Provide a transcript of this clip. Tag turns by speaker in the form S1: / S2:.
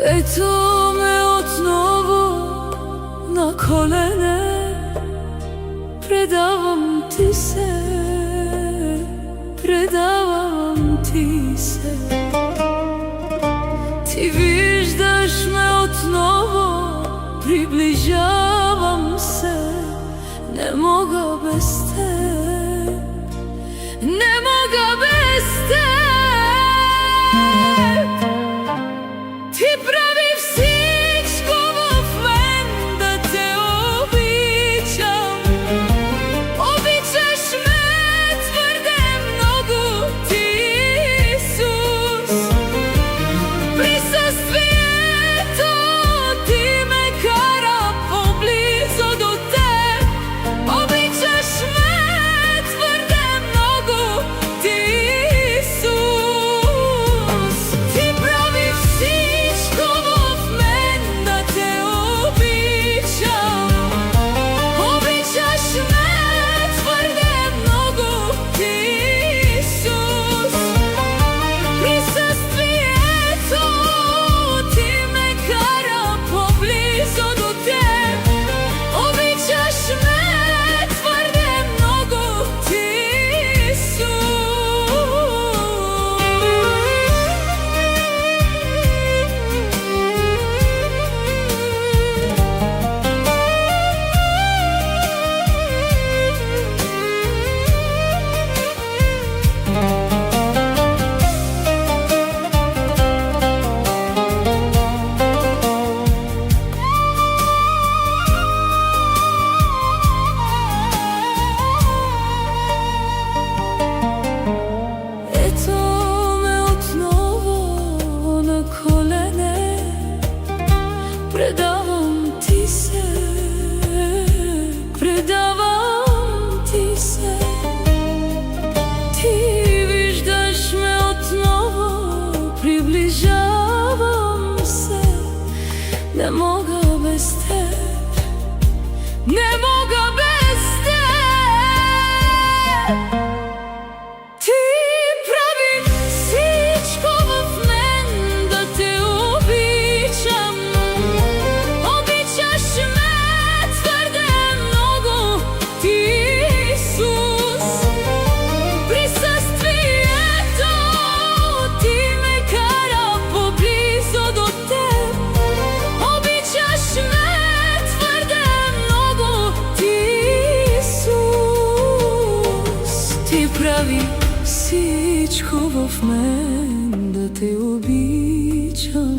S1: Ето ме отново на колене, предавам ти се, предавам ти се. Ти виждаш ме отново, приближавам се, не мога без теб, не мога без теб. Ти прави всичко в мен да те обичам. Обичаш ме твърде много, ти, Исус. Присъствието ти ме кара по-близо до теб. Обичаш ме твърде много, ти, Исус. Ти прави всичко в мен да те обичам. Обичаш ме твърде много, ти, Исус. Присъствието ти ме кара по-близо до теб. Обичаш ме твърде много, ти, Исус. Ето ме отново на колене, предавам ти се, предавам ти се. Ти виждаш ме отново, приближавам се, не мога без теб, не мога без теб. Ти прави всичко в мен да те обичам. Обичаш ме твърде много, ти, Исус. Присъствието ти ме кара по-близо до теб. Обичаш ме твърде много, ти, Исус. Ти прави всичко в мен да те обичам.